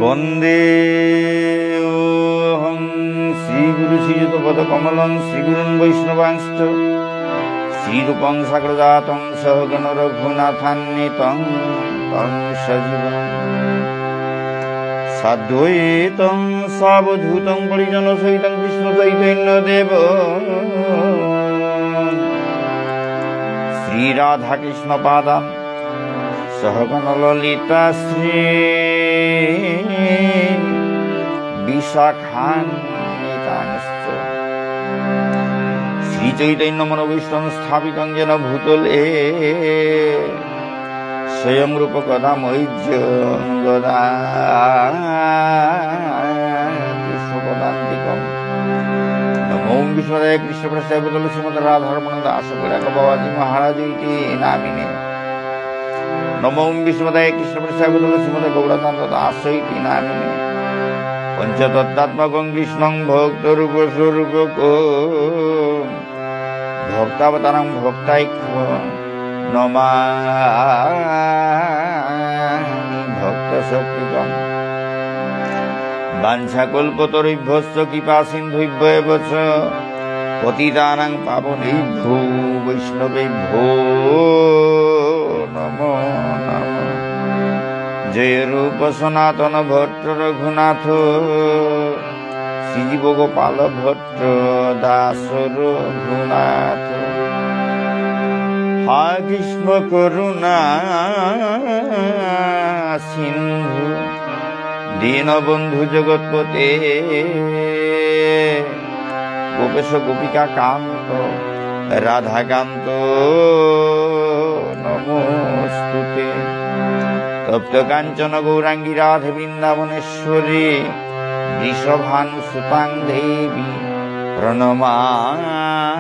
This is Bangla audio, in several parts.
বন্দে অহং শ্রীগুরু শ্রীযুতপদকমলং শ্রীগুরুং বৈষ্ণবাংশ্চ শ্রীরূপং সাগ্রজাতং সহগণ রঘুনাথান্বিতং তং সজীবং সাদ্বৈতং সাবধূতং পরিজন সহিতং কৃষ্ণ চৈতন্যদেব শ্রীরাধা কৃষ্ণ পাদান সহগণ ললিতা শ্রী বিশাখান্বিতাংশ্চ শ্রীচৈতন্য মনোভীষ্টং স্থাপিতং যেন ভূতলে স্বয়ং রূপ কদা মৈর্য গদান্তিকম নমো বিষ্ণুদেব কৃষ্ণ প্রসাদ শ্রীমদ রাধারমণ দাস বাবাজি মহারাজ ইতি নামিনে নমো বিষ্ণুদেব কৃষ্ণ প্রসাদ শ্রীমদ গৌরাঙ্গ দাস ইতি নামিনে পঞ্চতত্ত্বাত্মকং কৃষ্ণং ভক্তরূপ স্বরূপ ভক্তাবতারং ভক্তাইক্য নমামি ভক্ত শক্তিকম বাঞ্ছাকল্পতরুভ্যশ্চ কৃপা সিন্ধুভ্যেব চ পতিতানাং পাবনেভ্যো বৈষ্ণবেভ্যো নমো নমঃ। জয় রূপ সনাতন ভট্ট রঘুনাথ শ্রীজীব গোপাল ভট্ট দাস রঘুনাথ। হা কৃষ্ণ করুণা সিন্ধু দীনবন্ধু জগৎপতে গোপেশ গোপিকা কান্ত রাধাকান্ত নমস্তুতে। তপ্ত কাঞ্চন গৌরাঙ্গী রাধে বৃন্দাবনেশ্বরী ঋষভানুসুতাং দেবী প্রণমামি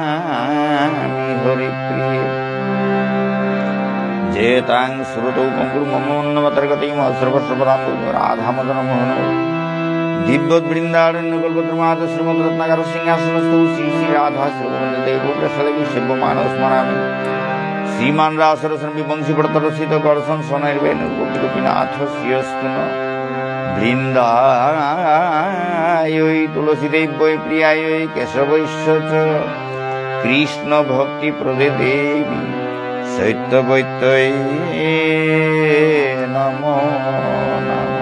হরিপ্রিয়ে। জেতাং শ্রুতৌ পঙ্গুর মমোন্নমতর্গতিম সর্বস্বপদাং রাধামদন মোহন দিব্যদ বৃন্দারণ্য কল্পদ্রমাদ শ্রীমদ রত্নাকর সিংহাসনস্থ শ্রী শ্রী রাধা শ্রীদেব প্রসাদে সেব্যমান স্মরামি। শ্রীমান রাসরসন বিবংশী প্রদর্শিত কর্ষণ সনৈর্বেণ গোপীনাথ শ্রীয়স্তু বৃন্দায় তুলসীদেব্যৈ প্রিয়ায় কেশবৈশ্য চ কৃষ্ণ ভক্তি প্রদে দেবী সৈত্যবৈত্যৈ নমো নমঃ।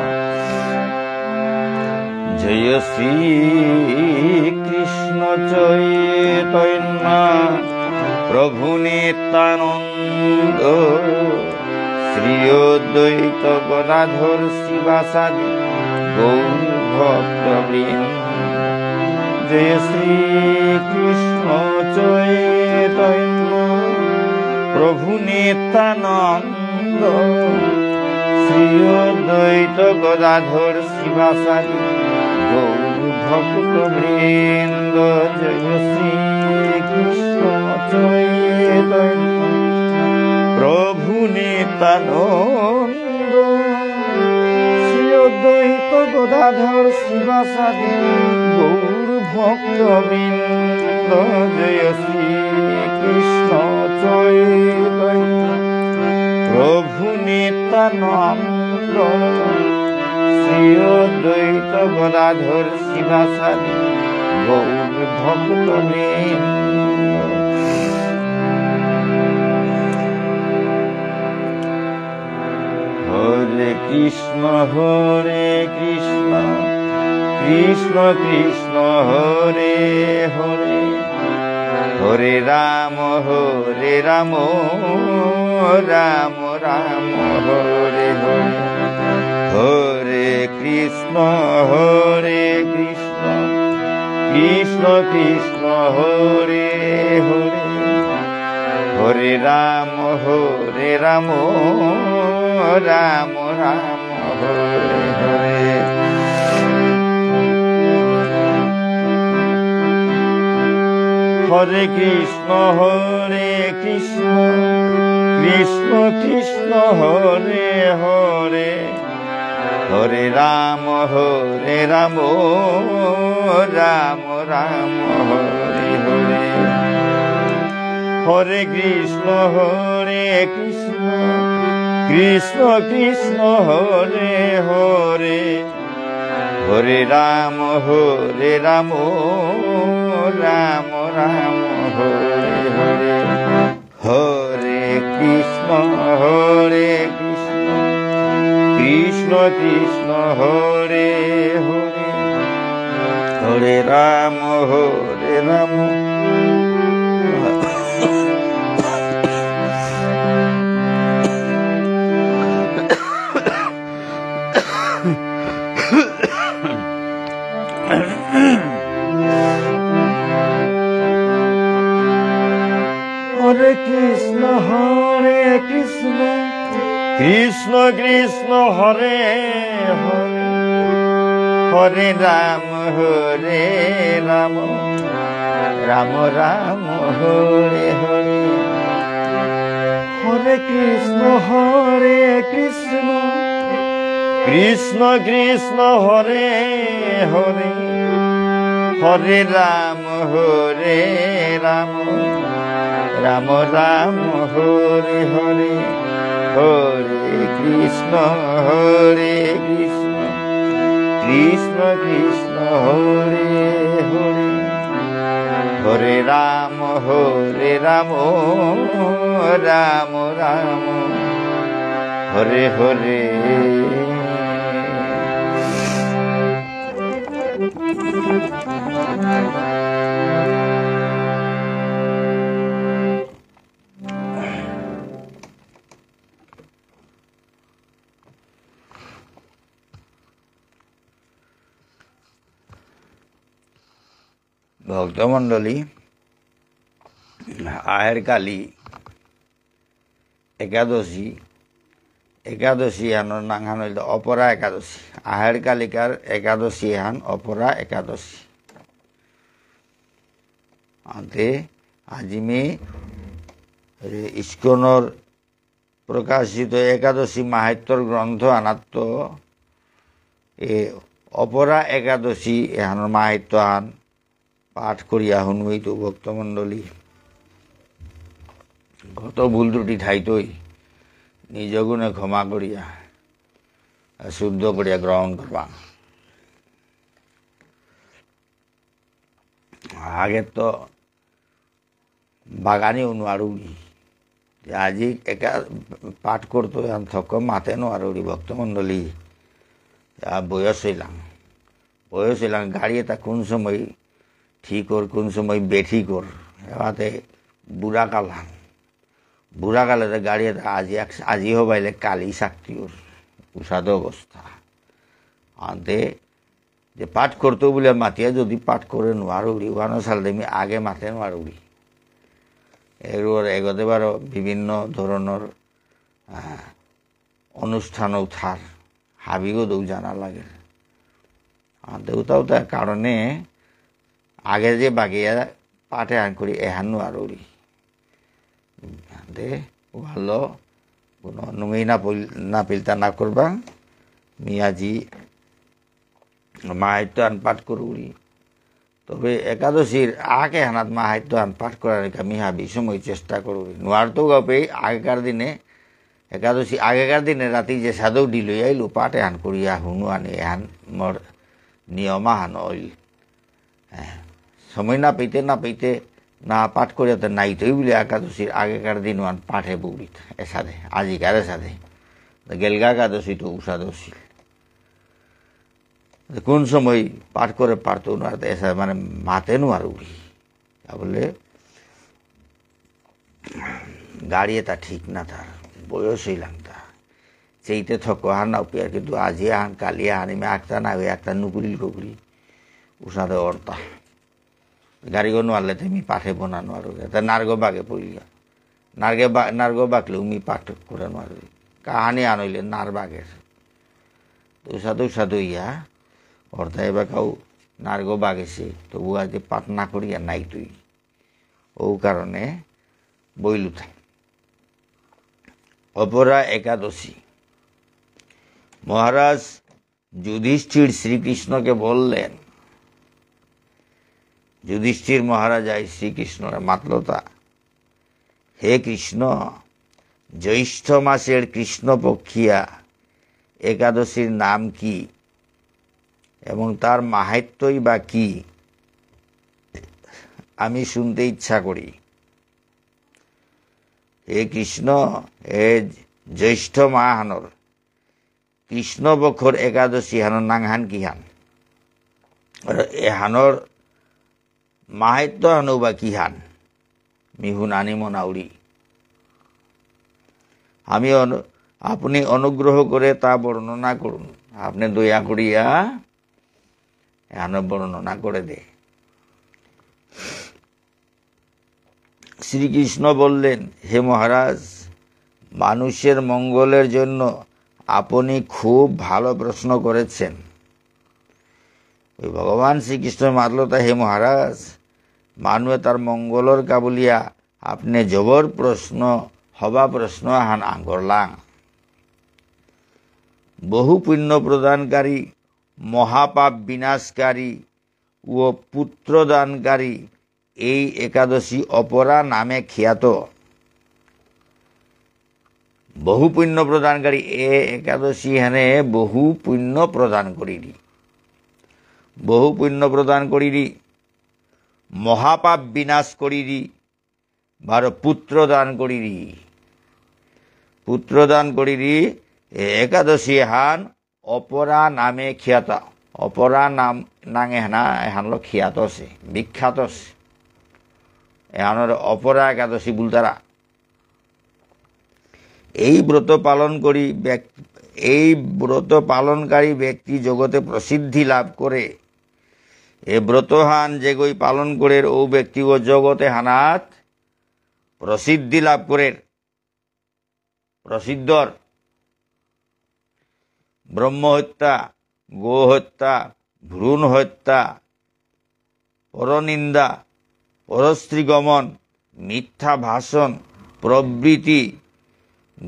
জয় শ্রী কৃষ্ণ চৈতন্য প্রভু নিত্যানন্দ শ্রী অদ্বৈত গদাধর শিবাসাদি গৌর ভক্তবৃন্দ। জয় শ্রী কৃষ্ণ চৈতন্য প্রভু নিত্যানন্দ শ্রী অদ্বৈত গদাধর শিবাসাদি গৌর ভক্তবৃন্দ। জয় শ্রী কৃষ্ণ চৈতন্য প্রভু নিত্যানন্দ শ্রী অদ্বৈত গদাধর শিবাসাদি গৌর ভক্তবৃন্দ। জয় শ্রী কৃষ্ণ চৈতন্য প্রভু নিত্যানন্দ শ্রী অদ্বৈত গদাধর শিবাসাদি গৌর ভক্তবৃন্দ। হরে কৃষ্ণ কৃষ্ণ কৃষ্ণ হরে হরে হরে রাম রাম রাম হরে হরে হরে কৃষ্ণ কৃষ্ণ কৃষ্ণ কৃষ্ণ হরে হরে হরে রাম রাম রাম হরে হরে। হরে কৃষ্ণ কৃষ্ণ কৃষ্ণ কৃষ্ণ হরে হরে হরে রাম রাম রাম হরে হরে হরে কৃষ্ণ কৃষ্ণ কৃষ্ণ হরে হরে হরে রাম রাম রাম হরে হরে হরে কৃষ্ণ কৃষ্ণ কৃষ্ণ হরে হরে হরে রাম হরে কৃষ্ণ কৃষ্ণ কৃষ্ণ হরে হরে হরে রাম রাম রাম হরে হরে হরে কৃষ্ণ কৃষ্ণ কৃষ্ণ হরে হরে হরে রাম রাম রাম হরে হরে হরে কৃষ্ণ কৃষ্ণ কৃষ্ণ হরে হরে হরে রাম রাম রাম হরে হরে ভক্তমণ্ডলী, আহের কালী একাদশী হানোর নাং হইল অপরা একাদশী। আহের কালিকার একাদশী হান অপরা একাদশী। আতে আজিমি ইস্কনের প্রকাশিত একাদশী মাহাত্ম্যর গ্রন্থ আনাত্ম এ অপরা একাদশী এহানোর মাহাত্ম্য আন পাঠ করিয়া শুনবই তো ভক্তমণ্ডলী। কত ভুল ত্রুটি ঠাইতই নিজ গুণে ক্ষমা করিয়া শুদ্ধ করিয়া গ্রহণ করবা। আগে তো বাগানি অনুয়ারুড়ি আজি একা পাঠ করতো থক মাতে নোয়ারুড়ি ভক্তমণ্ডলী। বয়স হইলাম গাড়ি এটা কোন সময় ঠিক ওর কোন সময় বেঠিক ওর এবারে বুড়া কালে গাড়ি আজি হবাইলে কালি শাক্তি ওর উষাদ অবস্থা। আনতে যে পাঠ করতো বলে মাতিয়া যদি পাঠ করে নোয়ারুড়ি ওখানে সাল দেমি আগে মাতে নোয়ারুড়ি। এর এগতে বারো বিভিন্ন ধরনের অনুষ্ঠানও থার হাবিগো দৌ জানা লাগে। দেউতাও তার কারণে আগে যে বাগিয়া পাঠে আন করি এহান নোয়ারুড়ি দে ভালো কোনো নুমেই না পিলতা না করবা। মিয়াজি মাহাত্য আন পাঠ করুড়ি। তবে একাদশীর আগে হানাত মাহাত্য আন পাঠ করার আমি হাবি সময় চেষ্টা করুড়ি। নোয়ার তো গাপে আগেকার দিনে একাদশী আগেকার দিনে রাতি যে সাদৌ ডি লই আইলো পাঠে আন করিয়া শুনো আনি এহান মোর নিয়মা হান অইল। হ্যাঁ, সময় না পেতে না পাঠ করিয়াতে নাইতই বলে একাদশীর আগেকার দিন আন পাঠে বৌড়িত এসাদে আজিকার এসাদে গেলগা একাদশী তো উষাদশী কোন সময় পাঠ করে পারতো না এসা মানে মাতে নোয়ার উড়ি বলে গাড়ি এটা ঠিক না তার বয়স হইলাম তা সেইতে থক হান না উপিয়ার কিন্তু আজি আহান কালি আহানিমে একটা না ওই একটা নুকুরিল কুকুরি উষাদে অর্তা গাড়িগো নোয়ারলে তুমি পাঠে বোনা নোয়ারো তা নার্গ বাগে পড়িয়া নার্গ বাগলে উমি পাঠ করে নোয়ারো কাহানি আনইলে নার বাগের উষাদু ইয়া অর্থা এবার কাউ নার্গ বাগেছে তবু আজ পাঠ না করিয়া নাই তুই ও কারণে বইলুথা অপরা একাদশী। মহারাজ যুধিষ্ঠির শ্রীকৃষ্ণকে বললেন, যুধিষ্ঠির মহারাজ আই শ্রীকৃষ্ণরে মাতলতা হে কৃষ্ণ, জ্যৈষ্ঠ মাসের কৃষ্ণপক্ষিয়া একাদশীর নাম কি এবং তার মাহাত্ম্যই বা কি আমি শুনতে ইচ্ছা করি। হে কৃষ্ণ, হে জ্যৈষ্ঠ মাহানর কৃষ্ণপক্ষর একাদশী হানর নাংহান কি হান, এ হানর মাহাত্য হানো বা কি হান মিহু নানি মনাউরি। আপনি অনুগ্রহ করে তা বর্ণনা করুন। আপনি দয়া করিয়া এখানে বর্ণনা করে দে। শ্রীকৃষ্ণ বললেন, হে মহারাজ, মানুষের মঙ্গলের জন্য আপনি খুব ভালো প্রশ্ন করেছেন। ওই ভগবান শ্রীকৃষ্ণ মাতলতা, হে মহারাজ, মানুষে তার মঙ্গলর কাবুলিয়া আপনি জবর প্রশ্ন হবা প্রশ্ন হান আঙ্গরলাং। বহু পুণ্য প্রদানকারী, মহাপাপ বিনাশকারী ও পুত্রদানকারী এই একাদশী অপরা নামে খ্যাত। বহু পুণ্য প্রদানকারী এ একাদশী হেনে বহু পুণ্য প্রদান করিরি, বহু পুণ্য প্রদান করিরি, মহাপাপ বিনাশ করিরি, বারো পুত্রদান করিরি, পুত্রদান করিরি। একাদশী হান অপরা নামে খ্যাত। অপরা নাম নাঙে হেনা এহানলো খ্যাত আছে, বিখ্যাত আছে। এহানোর অপরা একাদশী বুলতারা। এই ব্রত পালনকারী ব্যক্তি জগতে প্রসিদ্ধি লাভ করে। এ ব্রতহান যেগই পালন করে ও ব্যক্তি ও জগতে হানাত প্রসিদ্ধি লাভ করে। প্রসিদ্ধর ব্রহ্মহত্যা, গোহত্যা, ভ্রূণ হত্যা, পরনিন্দা, পরস্ত্রীগমন, মিথ্যা ভাষণ প্রভৃতি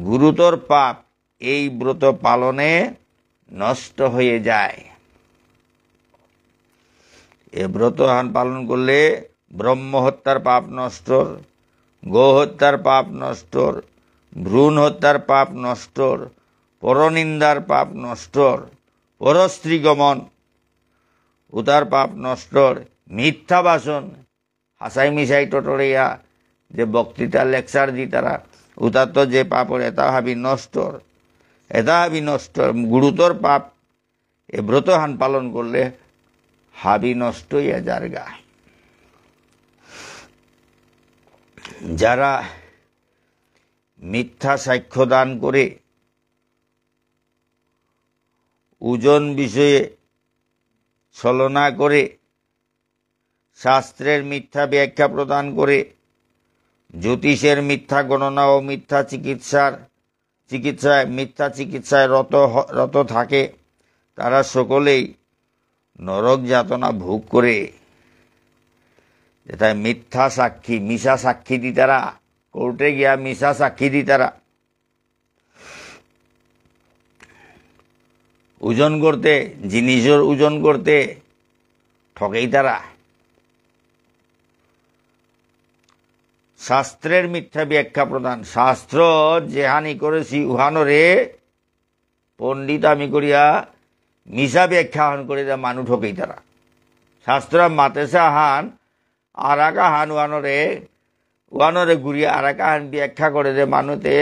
গুরুতর পাপ এই ব্রত পালনে নষ্ট হয়ে যায়। এ ব্রত পালন করলে ব্রহ্মহত্যার পাপ নষ্ট, গোহত্যার পাপ নষ্ট, ভ্রূণ হত্যার পাপ নষ্ট, পরনিন্দার পাপ নষ্ট, পরস্ত্রীগমন উতার পাপ নষ্ট, মিথ্যা ভাষণ হাসাই মিশাই টটরিয়া যে বক্তৃতা লেকচার দি তারা উতার তো যে পাপ এটা হাবি নষ্ট, এটা হাবি নষ্ট গুরুতর পাপ। এ ব্রতহান পালন করলে হাবি নষ্ট হইয়া যার গা। যারা মিথ্যা সাক্ষ্য দান করে, ওজন বিষয়ে ছলনা করে, শাস্ত্রের মিথ্যা ব্যাখ্যা প্রদান করে, জ্যোতিষের মিথ্যা গণনা ও মিথ্যা চিকিৎসায় রত থাকে, তারা সকলেই নরক যাতনা ভোগ করে। যেটা মিথ্যা সাক্ষী, মিশা সাক্ষী দি তারা কোর্টে গিয়া মিশা সাক্ষী দি তারা ওজন করতে, জিনিসের ওজন করতে ঠকেই তারা। শাস্ত্রের মিথ্যা ব্যাখ্যা প্রদান, শাস্ত্র যেহানি করেছি উহানরে পণ্ডিত আমি করিয়া মিশা ব্যাখ্যা হান করে মানুষ ঠকেই তারা। শাস্ত্র মাতেসা হান আর একা হান উহানরে ঘুরিয়া আর একা হান ব্যাখ্যা করে যে মানুষে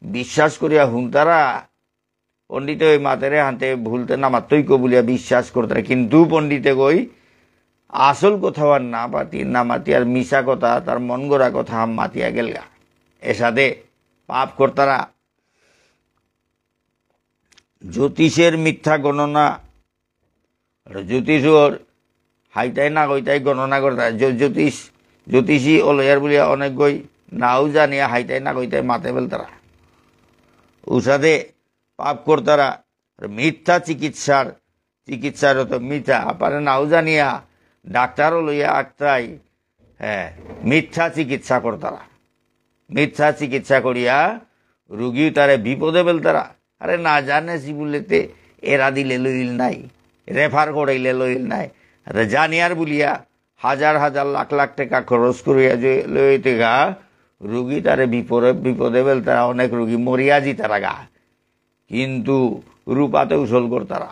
বিশ্বাস করিয়া হুন তারা পণ্ডিতে ওই মাতেরে হাতে ভুলতে না মাত্রই বলিয়া বিশ্বাস করতে, কিন্তু পণ্ডিতে গই আসল কথা আর না মাতি আর মিশা কথা তার মন গড়া কথা মাতিয়া গেলগা। এ সাথে পাপ কর্তারা জ্যোতিষের মিথ্যা গণনা, জ্যোতিষর হাইতাই না কইতাই গণনা করতা, জ্যোতিষী অলয়ার বলিয়া অনেক গই নাও জানিয়া হাইতাই না কইতাই মাতে বেল তারা। ও সাথে পাপ কর্তারা মিথ্যা চিকিৎসার তো মিথ্যা পারে নাও জানিয়া ডাক্তারও লইয়া আটতাই মিথ্যা চিকিৎসা করতারা। মিথ্যা চিকিৎসা করিয়া রুগী তারে বিপদে বেল তারা। আরে না জানে বলেতে এরা দিলে লইল নাই, রেফার করাইলে লইল নাই, জানিয়ার বলিয়া হাজার হাজার লাখ লাখ টাকা খরচ করিয়া যে লইতে গা রুগী তারে বিপদে বেল তারা অনেক রুগী মরিয়া জি তারা গা কিন্তু রূপাতে উছল কর তারা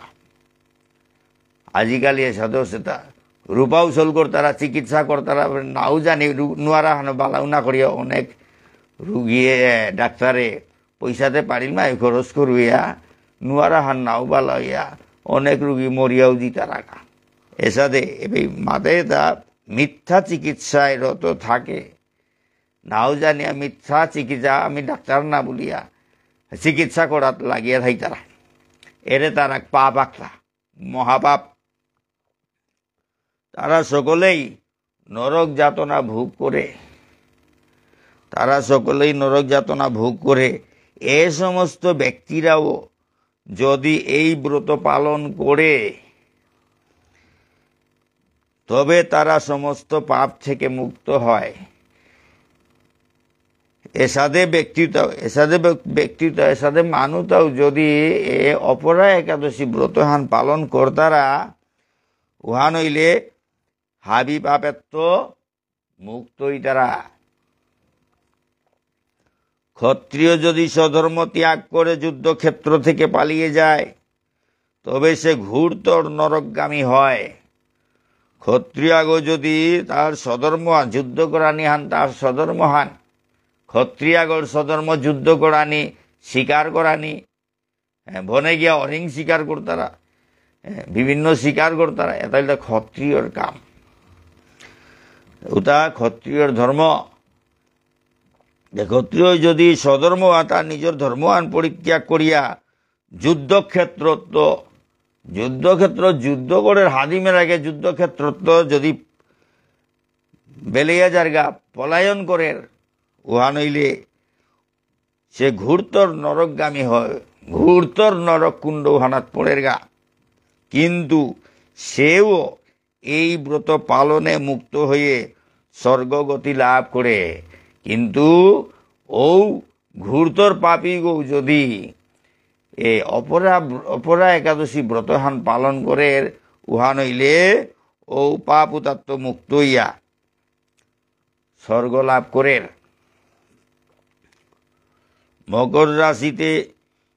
আজিকালি এসাদে সেটা রূপা উছল কর তারা চিকিৎসা কর তারা নাও জানি নোয়ারা হানো বালাও না করিয়া অনেক রুগীয়ে ডাক্তারে পয়সাতে পারিল মাই খরচ করুইয়া নোয়ারা হান নাও বালাইয়া অনেক রুগী মরিয়াও জি তারা গা এসাদে এই মাতে তা মিথ্যা চিকিৎসায় রত থাকে নাও জানিয়া মিথ্যা চিকিৎসা আমি ডাক্তার না বলিয়া চিকিৎসা করাত লাগিয়া থাই তারা এরে তারা পাপ আঁকলা মহাপাপ তারা সকলেই নরক যাতনা ভোগ করে এ সমস্ত ব্যক্তিরাও যদি এই ব্রত পালন করে তবে তারা সমস্ত পাপ থেকে মুক্ত হয় এসাদে মানুষটাও যদি অপরা একাদশী ব্রতহান পালন করতারা উহান হইলে হাবি পাপের তো মুক্তই তারা ক্ষত্রিয় যদি স্বধর্ম ত্যাগ করে যুদ্ধক্ষেত্র থেকে পালিয়ে যায় তবে সে ঘুরতর নরকগামী হয় ক্ষত্রিয়াগো যদি তার স্বধর্ম যুদ্ধ করানি হান তার স্বধর্ম হান ক্ষত্রিয়াগর স্বধর্ম যুদ্ধ করানি শিকার করানি বনে গিয়া অরিং শিকার করতারা বিভিন্ন শিকার করতারা এটা ক্ষত্রিয়র কাম ওটা ক্ষত্রিয়র ধর্ম ক্ষত্রিয় যদি স্বধর্ম তার নিজের ধর্মান পরিত্যাগ করিয়া যুদ্ধক্ষেত্র যুদ্ধ করে হাদিমের আগে যুদ্ধক্ষেত্র যদি বেলিয়া জারগা পলায়ন করে উহা নইলে সে ঘুরতর নরকগামী হয় ঘুরতর নরক কুণ্ড উহানাত পড়ের গা কিন্তু সেও এই ব্রত পালনে মুক্ত হয়ে স্বর্গগতি লাভ করে কিন্তু ও ঘুরতর পাপী গো যদি অপরা একাদশী ব্রতহান পালন করে উহা নইলে ও পাপ উতাত্ত মুক্ত হইয়া স্বর্গ লাভ করে মকর রাশিতে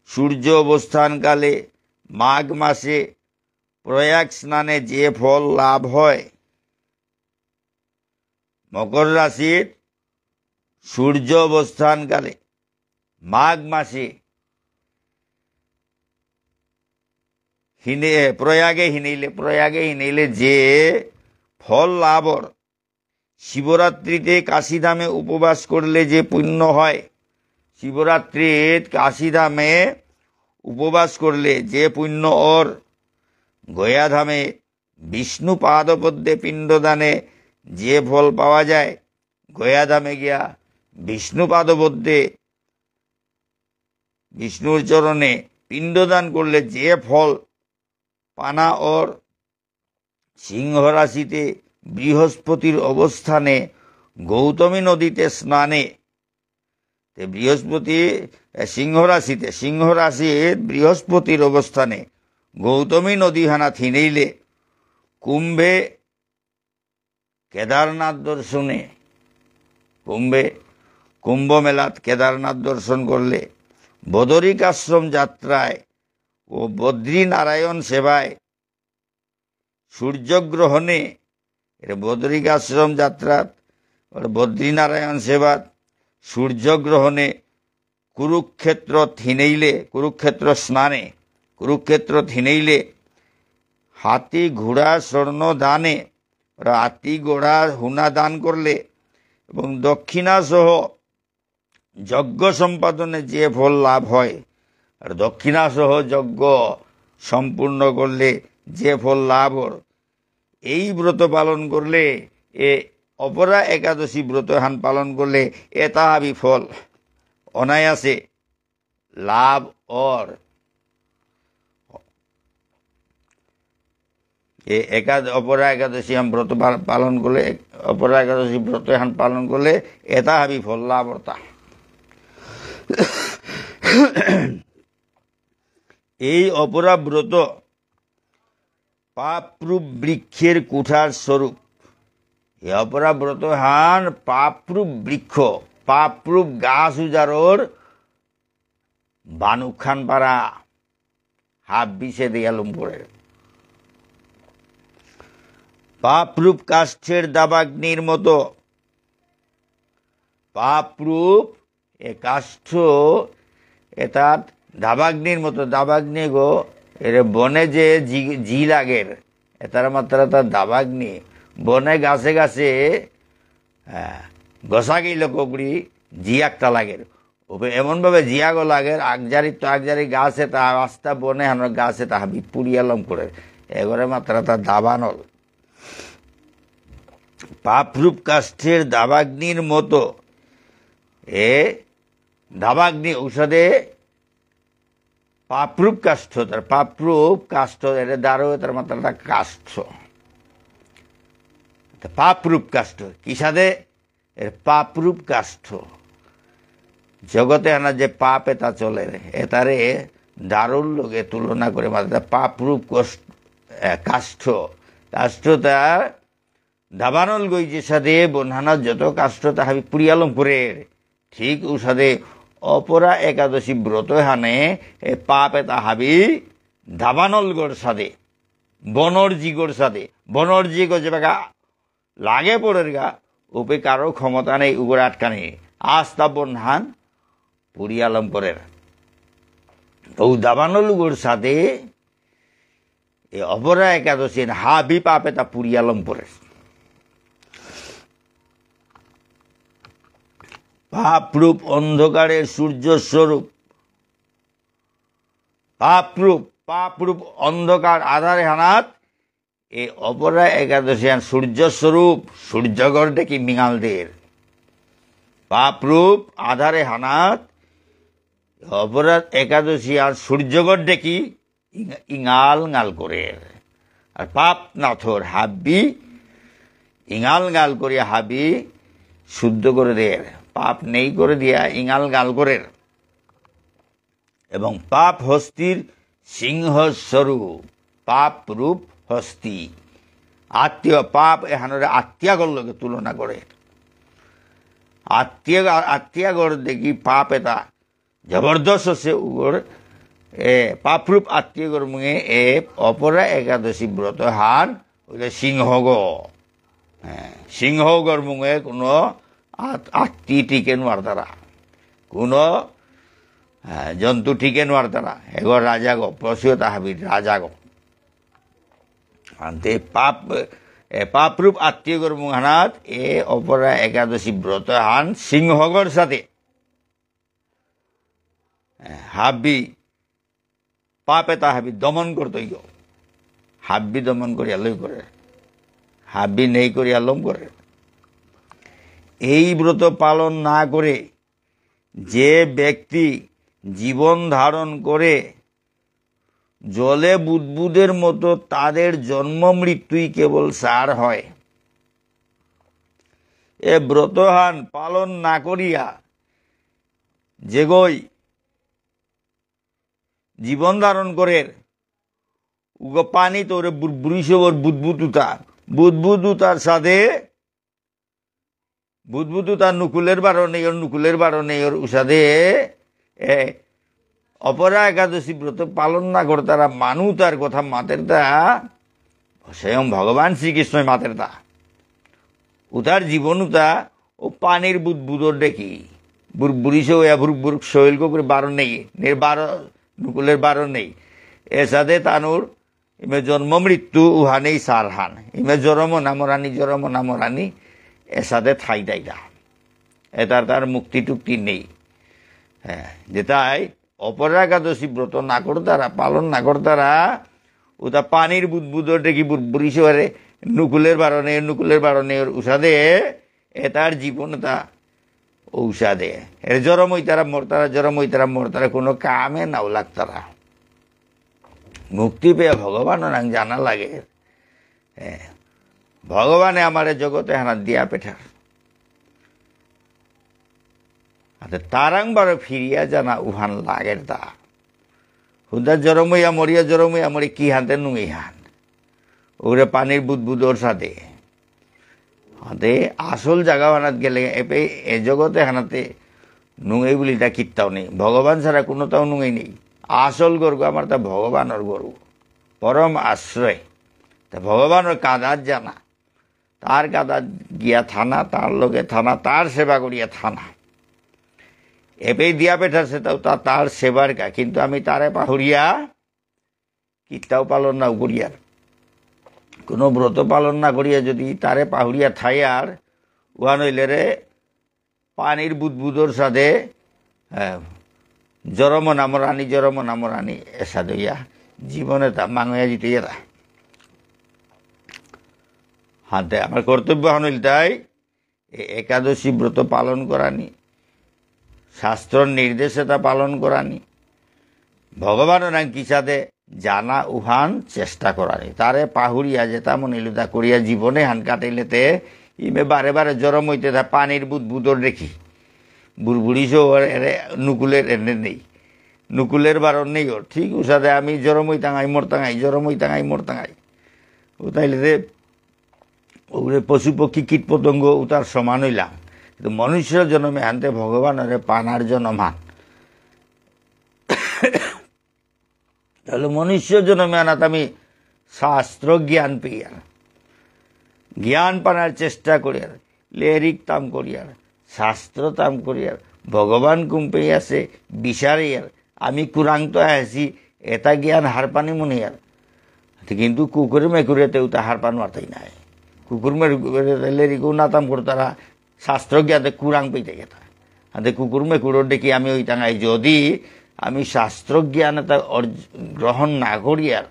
সূর্য অবস্থানকালে মাঘ মাসে প্রয়াগ স্নানে যে ফল লাভ হয় মকর রাশির সূর্য অবস্থানকালে মাঘ মাসে প্রয়াগে হিনেইলে যে ফল লাভর শিবরাত্রিতে কাশীধামে উপবাস করলে যে পুণ্য হয় শিবরাত্রির কাশীধামে উপবাস করলে যে পুণ্য ওর গয়াধামে বিষ্ণু পাদপদ্মে পিণ্ডদানে যে ফল পাওয়া যায় গয়াধামে গিয়া বিষ্ণু পাদপদ্মে বিষ্ণুর চরণে পিণ্ডদান করলে যে ফল পানা ওর সিংহ রাশিতে বৃহস্পতির অবস্থানে গৌতমী নদীতে স্নানে বৃহস্পতি সিংহ রাশির বৃহস্পতির অবস্থানে গৌতমী নদী হানা থিনেইলে কুম্ভে কেদারনাথ দর্শনে কুম্ভ মেলাত কেদারনাথ দর্শন করলে বদরিকাশ্রম যাত্রায় ও বদ্রীনারায়ণ সেবায় সূর্যগ্রহণে বদরিকাশ্রম যাত্রা বদ্রীনারায়ণ সেবা সূর্যগ্রহণে কুরুক্ষেত্র স্নানে কুরুক্ষেত্র থিনেইলে হাতি ঘোড়া স্বর্ণ দানে হাতি ঘোড়া হুনা দান করলে এবং দক্ষিণা সহ যজ্ঞ সম্পাদনে যে ফল লাভ হয় আর দক্ষিণা সহ যজ্ঞ সম্পূর্ণ করলে যে ফল লাভ এই ব্রত পালন করলে অপরা একাদশী ব্রত হান পালন করলে তাহাবি ফল অনায়াসে লাভ ওর অপরা একাদশী হান ব্রত পালন করলে অপরা একাদশী ব্রত হান পালন করলে তাহাবি ফল লাভ অর্তা এই অপরা ব্রত পাপরূপ বৃক্ষের কুঠার স্বরূপ এই অপরা ব্রত হান পাপরূপ বৃক্ষ পাপরূপ গাছ উজারোর বানুক খান পাড়া হাফ বিষে দিয়ালুম পড়ে পাপরূপ কাষ্ঠের দাবাগ্নির মতো পাপরূপ এ কাষ্ঠ এটার দাবাগ্নির মতো দাবাগ্নি গো এর বনে যে জি লাগের এটার মাত্রা তার দাবাগ্নি বনে গাছে গাছে গসা গেল ককড়ি জি একটা লাগের এমনভাবে জিয়াগো লাগের আগজারি তো আগজারি গাছে তা আস্তা বনে হানোর গাছে তা হাবি পুড়িয়ালম করে এগরে মাত্রা তার দাবানল পাপরূপ কাষ্ঠের দাবাগ্নির মতো এ দাবাগ্নি ঔষধে পাপরূপ কাষ্ঠ তার পাপরূপ কাষ্ঠ এটা দাঁড়ো তার মাত্রাটা কাষ্ঠ পাপরূপ কাষ্ঠ কি সাথে এর পাপরূপ কাষ্ঠ জগতে আনা যে পাপ এটা চলে এটারে দারুণ লোকে তুলনা করে মাত্রা পাপরূপ কাষ্ঠ কাষ্ঠটা দাবানল গইছে সাথে বনহানা যত কাষ্ঠ তাহাবি পুরিয়ালম করে ঠিক ও সাথে অপরা একাদশী ব্রত হানে এ পাপ এটা হাবি দাবানল গড় সাথে বনর্জি গড় সাথে বনর্জি গো যে বেগা লাগে পড়ের গা উপে কারো ক্ষমতা নেই উগরে আটকানি আস্তা বনহান পুরিয়ালম করে ও দাবানল গড় সাথে এ অপরা একাদশী হাবি পাপ এটা পুরিয়ালম পড়ে পাপরূপ অন্ধকারের সূর্য স্বরূপ পাপরূপ অন্ধকার আধারে হানাত এ অপরা একাদশী সূর্য স্বরূপ সূর্যগড় ডেকি মিঙালদের পাপরূপ আধারে হানাত অপরা একাদশী আর সূর্যগড় ডেকি ইঙাল গাল করে আর পাপ নাথর হাবি ইঙাল গাল করিয়া হাবি শুদ্ধ করে দেয় পাপ নেই করে দিয়া ইঙাল গাল করে এবং পাপ হস্তির সিংহস্বরূপ পাপ রূপ হস্তি আত্মীয় পাপ এখানে আত্মীয়াগরকে তুলনা করে আত্মীয়াগর দেখি পাপ এটা জবরদস্ত হচ্ছে উগর পাপরূপ আত্মীয়গর মুঙে অপরা একাদশী ব্রত হান ওইটা সিংহগ সিংহগর মুঙে কোনো আত্মী টিকে নোয়ার তারা কোনো জন্তু টিকে নোয়ার তারা এগর রাজা গো পশুও তাহাবির রাজা গো আনতে পাপরূপ আত্মীয়গর মুহানাত এ অপরা একাদশী ব্রত হান সিংহগর সাথে হাবি পাপে তাহাবি দমন করতই গো হাবি দমন করিয়া লই করে হাবি নেই করিয়া লম করে এই ব্রত পালন না করে যে ব্যক্তি জীবন ধারণ করে জলে বুদবুদের মতো তাদের জন্ম মৃত্যুই কেবল সার হয় এ ব্রতহান পালন না করিয়া যেগই জীবন ধারণ করে উগো পানি তোরে বুড়িসবর বুদবুদুতার সাথে বুদবুদুতার নুকুলের বারণে ওর উষাদে অপরা একাদশী ব্রত পালন না করে তারা মানু তার কথা মাতের তা স্বয়ং ভগবান শ্রীকৃষ্ণই মাতের তা উতার জীবন উতা ও পানির বুদবুদর দেখি বুড়িসে বুড় শৈল করে বারণ নেই নুকুলের বারণ নেই এর সাথে তানুর ইমে জন্ম মৃত্যু উহা নেই সারহান ইমে জরম নামরানি এর সাথে ঠাই দেয়টা এটার তার মুক্তি টুক্তি নেই যেটাই অপরা একাদশী ব্রত না করতারা পালন না করতারা ওটা পানির বুদবুদর ডেকি বুড়িসে নুকুলের বারণে উষাদে এটার জীবন তা ঔষাদে এর জরমই তারা মরতারা কোনো কামে নাও লাগতারা মুক্তি পেয়ে ভগবান নাং জানা লাগে ভগবানে আমার জগতে হানা দিয়া পেঠার তারাং বারো ফিরিয়া জানা উহান লাগের তা হুদা জরমইয়া মরি কি হাতে নুই হান ওরে পানির বুদবুদোর সাথে হাতে আসল জায়গা হানাত গেলে এপে এ জগতে হানাতে নুঙাই বলি তা কিত্তাও নেই, ভগবান ছাড়া কোনোটাও নুঙাই নেই। আসল গর্গ আমার তা ভগবানের গর্ব, পরম আশ্রয়। তা ভগবানের কাদার জানা, তার কাদার গিয়া থানা, তার লগে থানা, তার সেবা করিয়া থানা। এপেই দিয়া পেঠাছে তাও তার সেবার কা, কিন্তু আমি তারে পাহরিয়া কিত্তাও পালন না করিয়ার, কোনো ব্রত পালন না করিয়া যদি তারে পাহরিয়া থাই আর উহা নইলে রে পানির বুদবুদর সাথে জরম নামরানি এসা দইয়া জীবনে তা মাঙিয়া দিতে এরা হাতে। আমার কর্তব্য হনিল তাই একাদশী ব্রত পালন করানি, শাস্ত্র নির্দেশে তা পালন করানি, ভগবানের নাম কি সাথে জানা উহান চেষ্টা করানি, তারে পাহুরিয়া যেতা মনিলুতা করিয়া জীবনে হান কাটাইলেতে ইমে বারে বারে জরম হইতে থা পানির বুদবুদর দেখি বুড়বুড়িসো এরে নুকুলের এনে নেই, নুকুলের বারণ নেই ওর ঠিক উসাদে আমি জরমই টাঙাই মোর টাঙাই, জরমই টাঙাই মোর টাঙাই। ও তাইলে রে ওরে পশু পক্ষী কীট পতঙ্গ তার সমান হইলাম, কিন্তু মনুষ্য জন্মে আনতে ভগবানের পানার জন্ম হান। তাহলে মনুষ্য জন্মে আনাত আমি শাস্ত্র জ্ঞান পেয়ার, জ্ঞান পানার চেষ্টা করিয়ার, লেরিক তাম করিয়ার, শাস্ত্র তাম করিয়ার, ভগবান কুম্পে আছে বিচারিয়ার, আমি কুরাং তো আছি এটা জ্ঞান হার পানি মনে আর। কিন্তু কুকুর মেকুরেতেও তা হার পান মারতাই নাই, কুকুর মেকুরেও নাতাম করতারা শাস্ত্র জ্ঞাতে কুরাং পেতে গেতা। হাতে কুকুর মেকুরের দেখি আমি ওই টাঙাই, যদি আমি শাস্ত্র জ্ঞান তা গ্রহণ না করিয়ার,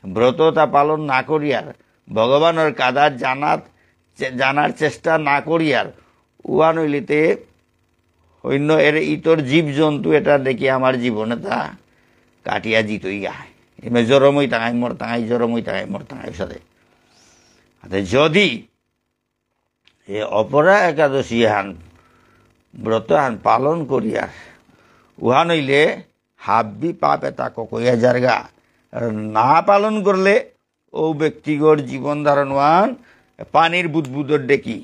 ব্রততা পালন না করিয়ার, ভগবানের কাদার জানার চেষ্টা না করিয়ার, উহা নইলিতে অন্য এর ইতর জীব জন্তু এটা দেখি আমার জীবনে তা কাটিয়া জিতই গায়। এমনি জরমই টাঙাই মোর টাঙাই, জরমই টাঙাই মোর টাঙাই সাথে। যদি এ অপরা একাদশী হান ব্রত হান পালন করিয়ার, উহা নইলে হাব্বি পাপ এটা ককইয়া জারগা, না পালন করলে ও ব্যক্তিগর জীবন ধারণওয়ান পানির বুদবুদর ডেকি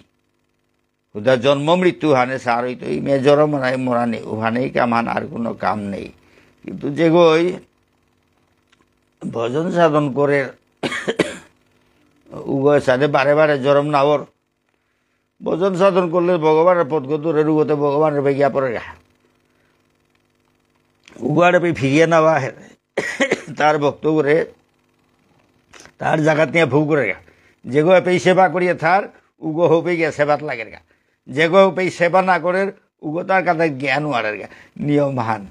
উদা জন্ম মৃত্যু হানে সার হইতো ইমে জরম নাই মরানি উহানেই কামান, আর কোনো কাম নেই। কিন্তু যে গই ভজন সাধন করে উগয় সাথে বারে বারে জরম নাওর, ভজন সাধন করলে ভগবানের পদগতরে রুগতে ভগবানের বেগিয়া পড়ে গা, উগারে ফিরিয়ে নেওয়া তার ভক্ত করে তার জায়গাত নিয়ে ভুগ করে গা, যেগো পেই সেবা করিয়ে থার উগো হোপে গিয়া সেবাত লাগের গা, যেগো পেই সেবা না করে উগো তার কাছে জ্ঞান ওয়ারের গা নিয়ম হান।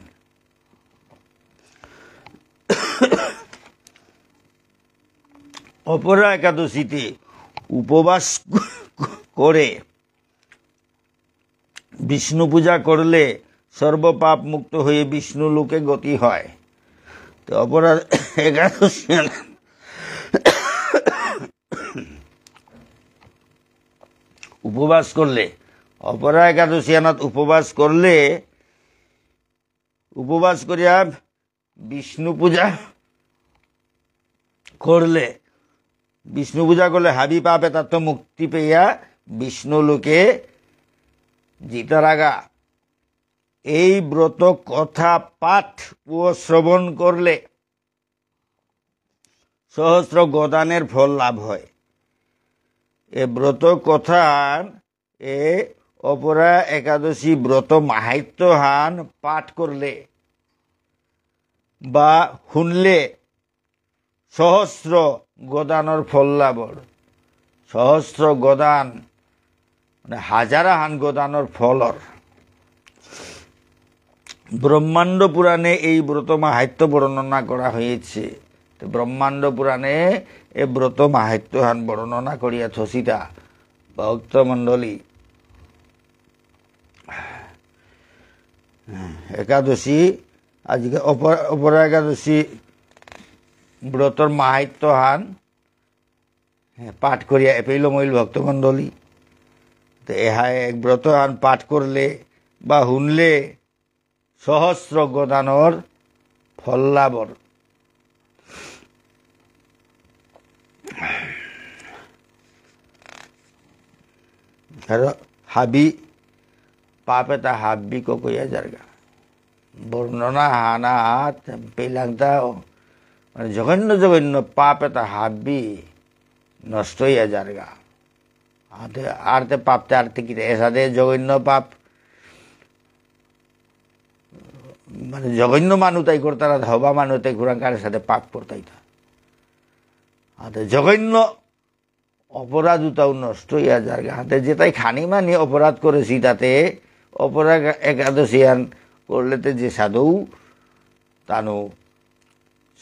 অপরা একাদশীতে উপবাস করে বিষ্ণু পূজা করলে সর্বপাপ মুক্ত হয়ে বিষ্ণু লোকে গতি হয়। তো অপরা একাদশী উপবাস করলে, অপরা একাদশী আনাত উপবাস করলে, উপবাস করিয়া বিষ্ণু পূজা করলে, বিষ্ণু পূজা করলে হাবি পাপে তার তো মুক্তি পেয়া বিষ্ণু লোকে জিতার আগা। এই ব্রত কথা পাঠ ও শ্রবণ করলে সহস্র গোদানের ফল লাভ হয়। এ ব্রত কথা এ অপরা একাদশী ব্রত মাহাত্য হান পাঠ করলে বা শুনলে সহস্র গোদানের ফল লাভর, সহস্র গোদান মানে হাজারা হান গোদানের ফলর। ব্রহ্মাণ্ড পুরাণে এই ব্রত মাহাত্য বর্ণনা করা হয়েছে। ব্রহ্মাণ্ড পুরাণে এ ব্রত মাহাত্য হান বর্ণনা করিয়া থসিতা ভক্তমণ্ডলী একাদশী আজকে অপরা একাদশী ব্রতর মাহাত্য হান পাঠ করিয়া এপেইল মইল ভক্তমণ্ডলী। তো এহা এক ব্রত হান পাঠ করলে বা শুনলে সহস্র গোদানর ফল লাভর। আর হাবি পাপ এটা হাবি কইয়া জারগা বর্ণনা হানা পেলাংটা মানে জঘন্য জঘন্য পাপ এটা হাবি নষ্ট হইয়া জারগা আর তে পাপতে আর কি এসাদে জঘন্য পাপ মানে জঘন্য মানুষ তাই করতারা ধবা মানুষ তাই ঘুরাঙ্কারের সাথে পাপ করতাই হাতে জঘন্য অপরাধ তাও নষ্ট হইয়া জারগা হাতে যেটাই খানি মানি অপরাধ করেছি তাতে অপরাধ একাদশী আন করলেতে যে সাধু তানু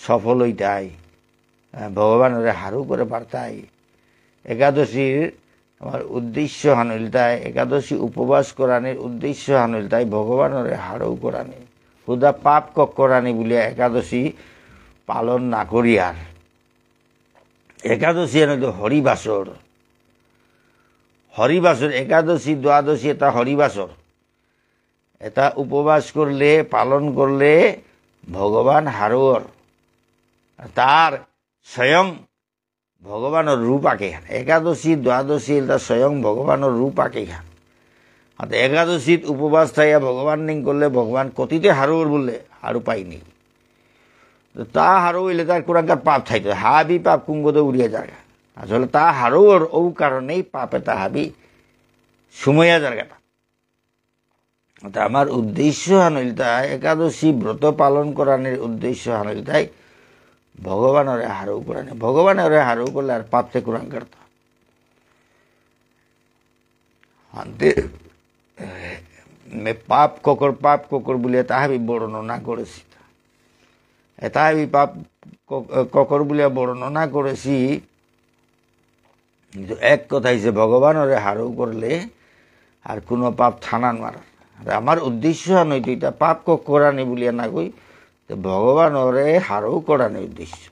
সফল হইতাই ভগবানের হারু করে পারতাই একাদশীর আমার উদ্দেশ্য হানইলতাই একাদশী উপবাস করানির উদ্দেশ্য হানইলতাই ভগবানের হারু করানি হুদা পাপ করানি বলে একাদশী পালন না করিয়ার একাদশী তো হরিবাসর হরিবাসর একাদশী দ্বাদশী এটা হরিবাসর এটা উপবাস করলে পালন করলে ভগবান হারুর তার স্বয়ং ভগবানের রূপ আঁকে খান একাদশী দ্বাদশী এটা স্বয়ং ভগবানের রূপ আঁকে খান একাদশীত উপবাস থাইয়া ভগবান নিং করলে ভগবান কতিতে হারুর বললে হারু পাইনি তা হারু হইলে তার কোরআনকার পাপ থাইতো হাবি পাপ কুঙ্গতে উড়িয়া জায়গা আসলে তা হারুর ও কারণেই পাপ এটা হাবি সুময়া জায়গাটা আমার উদ্দেশ্য হানইলতাই একাদশী ব্রত পালন করানোর উদ্দেশ্য হানইলতাই ভগবানের হারু করানি ভগবানের হারু করলে আর পাপতে কোরআন করতা হান্তে পাপ ককর বলিয়া তাহাবি বর্ণনা করেছি তাহাবি পাপ ককর বলিয়া বর্ণনা করেছি কিন্তু এক কথা হইছে ভগবানের হারু করলে আর কোনো পাপ থানান মার আমার উদ্দেশ্য নইতো এটা পাপ করানি বলিয়া না কই ভগবানরে হারু করানি উদ্দেশ্য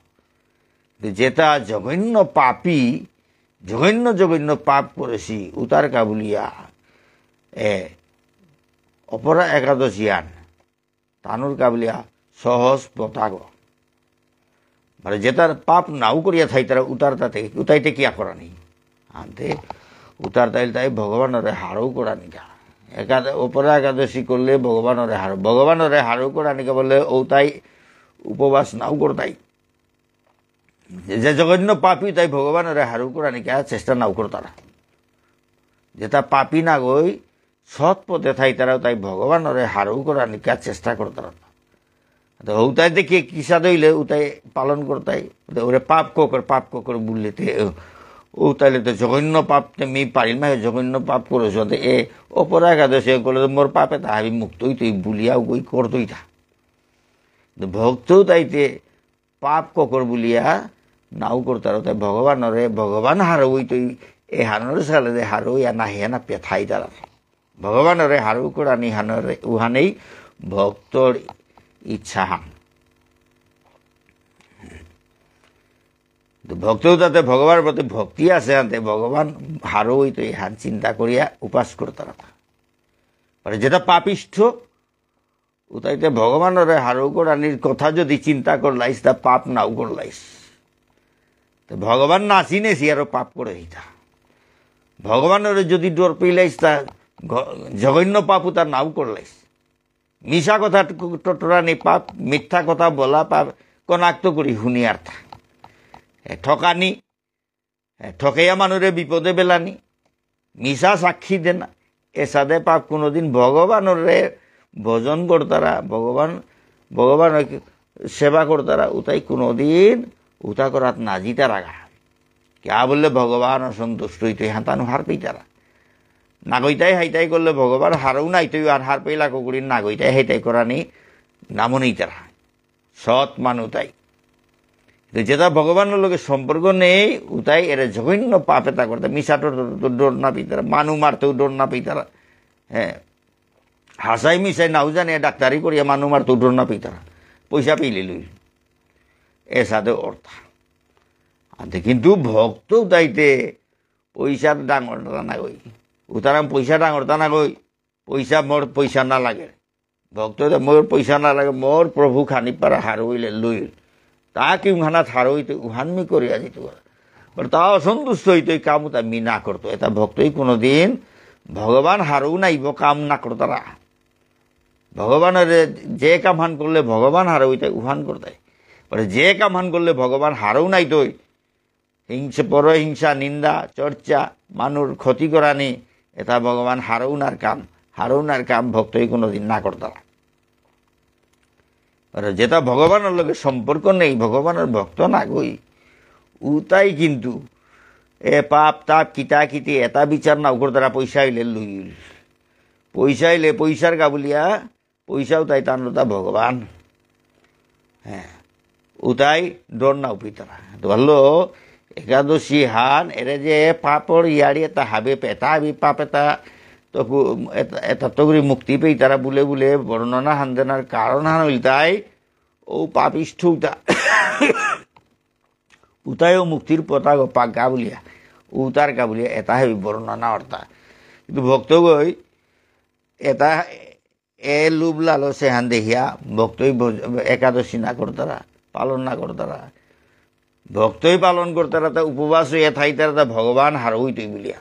যেটা জঘন্য পাপী জঘন্য পাপ করেছি উতার কাবুলিয়া অপরা একাদশী আন তানুর কাবুলিয়া সহজ পতাক মানে যেটার পাপ নাও করিয়া থাই তারা উতার তাতে উতাইতে কিয়া করানি আনতে উতার তাইল তাই ভগবানরে হারু করানি গা অপরা একাদশী করলে ভগবানরে হারু করানিকা বললে ও তাই উপবাস নাও করতাই যে জঘন্য পাপী তাই ভগবানের হারু করানিকা চেষ্টা নাও করতারা যেটা পাপী না গই সৎ পথে থাই তারাও তাই ভগবানের হারু করানিকা চেষ্টা করতারা ও তাই দেখে কিসা দইলে ও তাই পালন করতাই ওরে পাপ ককর বললেতে ও তাইলে তো জঘন্য পাপ মি পারিল না জঘন্য পাপ করেছ এ অপরা একাদশী করলে মোর পাপে তাহাবি মুক্তই তুই বুলিয়াও গই করতই থা ভক্তও তাইতে পাপ ককর বুলিয়া নাও করতার তাই ভগবান হারুই তুই এ হানোর সালে হারুই না হে না পেথাই তারা ভগবানরে হারু করানি হানরে উহানেই ভক্তর ইচ্ছা হান ভক্তও তাতে ভগবানের প্রতি ভক্তি আছে আনতে ভগবান হারুই তুই হান চিন্তা করিয়া উপাস করতার যেটা পাপিষ্ঠ উতাইতে ভগবানের হারু করানির কথা যদি চিন্তা করলাইস তা পাপ নাও করলাইস তো ভগবান না চিনেছি আরো পাপ করে দিতা ভগবানের যদি ডর পেলাইস তা জঘন্য পাপ তার নাও করলাইস মিশা কথা টটরানি পাপ মিথ্যা কথা বলা পাপ কনাক্ত করি হুনিয়ার থা ঠকানি ঠকাইয়া মানুষের বিপদে বেলানি মিশা সাক্ষী দেনা এসাদে পাপ কোনোদিন ভগবানের ভজন করতারা ভগবান সেবা করতারা উতাই কোনোদিন উতা করাত না জিতা রাখা क्या বললে ভগবান অসন্তুষ্ট হইতে হাতানো হার পেইতারা নাগইতাই হাইতাই করলে ভগবান হারও নাইতই আর হার পেইলা কুকুরি নাগইতাই হাইতাই করানি নামও নেই তারা সৎ মানু তাই যেটা ভগবানের লোকের সম্পর্ক নেই উতাই এরা জঘন্য পাপেতা করতে মিশাটোর ডোর না পেইতারা মানু মারতেও ডোর না পেইতারা হ্যাঁ হাসাই মিশাই নাও জানে ডাক্তারি করিয়া মানু মারতেও ডোর না পেইতারা পয়সা পেইলে লই এসাদে অর্থ আতে কিন্তু ভক্তও তাইতে পয়সার ডাঙরটা না গই উতারাম পয়সা ডাঙরটা না গই পয়সা মোর পয়সা না লাগে ভক্ত মোর পয়সা না লাগে মোর প্রভু খানি পারা হার হইলে লই তা কি উহানা হার হইতে উহানমি করিয়া দিত তা অসন্তুষ্ট হইতো এই কাম আমি না করতো এটা ভক্তই কোনোদিন ভগবান হারও নাইব কাম না করতারা ভগবানের যে কাম হান করলে ভগবান হারও ওইটাই উহান করতে যে কাম হান করলে ভগবান হারও নাই তৈ পরহিংসা নিন্দা চর্চা মানুষ ক্ষতি করানি এটা ভগবান হারৌনার কাম ভক্তই কোনোদিন না করতারা যেটা ভগবানের লগে সম্পর্ক নেই ভগবানের ভক্ত না গই উতাই কিন্তু এ পাপ তাপ কিতা কিতি এটা বিচার নাও করতারা পয়সা আইলে লইল পয়সা আইলে পয়সার গাবুলিয়া পয়সাও তাই তানতা ভগবান হ্যাঁ উতাই ডর নাও পিতারা ধরলো একাদশী হান এরে যে পাপর ইয়াড়ি এটা হাবে পেতা হাবি পাপ এটা তো এটা তো করে মুক্তি পেই তারা বুলে বুলে বর্ণনা হান দেনার কারণ হান হইল তাই ও পাপিষ্ঠ উতায়ও মুক্তির পতা পাক গা বলিয়া উতার গা বলিয়া এটা হেবি বর্ণনা অর্থা কিন্তু ভক্ত গই এটা এ লুব লালো সে হান দেখিয়া ভক্তই একাদশী না করতারা পালন না করতারা ভক্তই পালন করতারা তা উপবাস হইয়া থাইতারা তা ভগবান হারও হইতই বলিয়া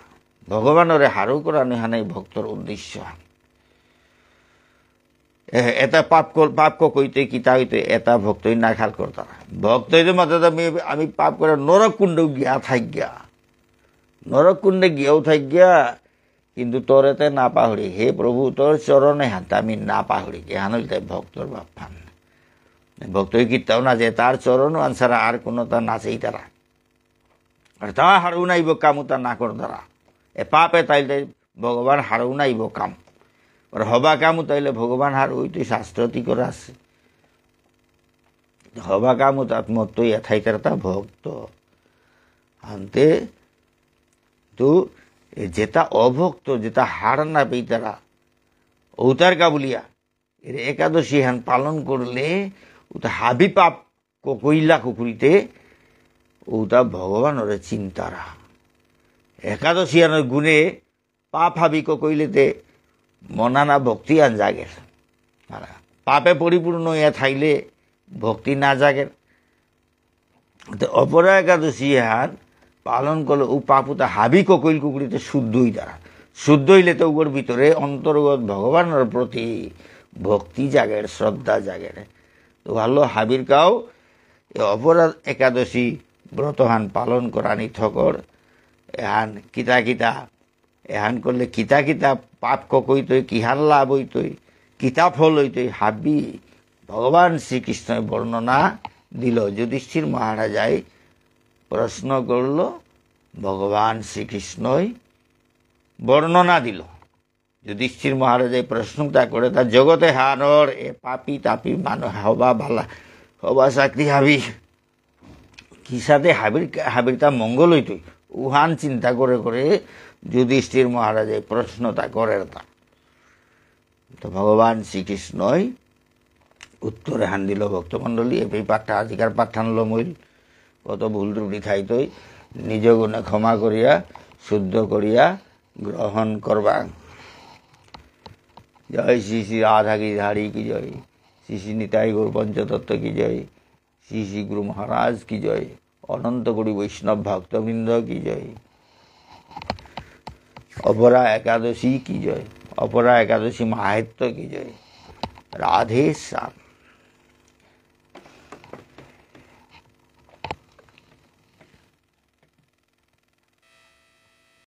ভগবানরে হারও করানো হানাই ভক্তর উদ্দেশ্য এটা পাপ কইতে কিতা হইতে এটা ভক্তই না খাল করতারা ভক্তই তো মাত্র আমি পাপ করে নরক কুণ্ড গিয়া থাকি নরক কুণ্ডে গিয়েও থাকিয়া কিন্তু তোর এতে না পাহড়ি হে প্রভু তোর চরণে হাত আমি না পাহড়ি কে হান হইতে ভক্তর ভাবফান ভক্তই কীর্তাও না যে তার চরণ আনসারা আর কোনো তা নাচেই তারা আর তা হারও নাইব কামও তা না কর তারা এ পাপে তাইলে ভগবান হারও নাইব কাম আর হবা কামও তাইলে ভগবান হার ওই তুই শাস্ত্রতি করে আছে হবা কামও তাত মত এথাই তারা তা ভক্ত আনতে তো যেটা অভক্ত যেটা হার না পেই তারা ঔতার কাবুলিয়া এর একাদশী হান পালন করলে ওটা হাবি পাপ কইলা কুকুরিতে ওটা ভগবানের চিন্তারা একাদশী আনের গুণে পাপ হাবি কইলেতে মনানা ভক্তি আন জাগের পাপে পরিপূর্ণ ইয়া থাইলে ভক্তি না জাগের অপরা একাদশী হান পালন করলে ও পাপ ওটা হাবি কইল কুকুরিতে শুদ্ধই তারা শুদ্ধ হইলে তো ওর ভিতরে অন্তর্গত ভগবানের প্রতি ভক্তি জাগের শ্রদ্ধা জাগের তো ভালো হাবির কাও অপরাধ একাদশী ব্রতহান পালন করানি থকর এহান কিতা কিতা এহান করলে কিতা কিতা পাপ কইতই কিহান লাভ হইতই কিতা ফল হইতই হাবি ভগবান শ্রীকৃষ্ণ বর্ণনা দিল যুধিষ্ঠির মহারাজাই প্রশ্ন করল ভগবান শ্রীকৃষ্ণই বর্ণনা দিল যুধিষ্ঠির মহারাজাই প্রশ্নটা করে তার জগতে হানর এ পাপি তাপি মানুষ হবা ভালা হবা চাকরি হাবি কি সাথে হাবির তা মঙ্গল হইতই উহান চিন্তা করে করে যুধিষ্ঠির মহারাজাই প্রশ্নটা করে তা তো ভগবান শ্রীকৃষ্ণই উত্তরে হান দিল ভক্তমণ্ডলী এই পাঠটা আজিকার পাঠান লমইল কত ভুল ত্রুটি থাইতই নিজ গুণে ক্ষমা করিয়া শুদ্ধ করিয়া গ্রহণ করবা জয় শ্রী শ্রী রাধা কি ধারী কি জয় শ্রী শ্রী নিতাই গৌর পঞ্চতত্ত্ব কি জয় শ্রী শ্রী গুরু মহারাজ কি জয় অনন্ত কোটি বৈষ্ণব ভক্তবৃন্দ কি জয় অপরা একাদশী কি জয় অপরা একাদশী মাহাত্ম্য কি জয় রাধে শ্যাম।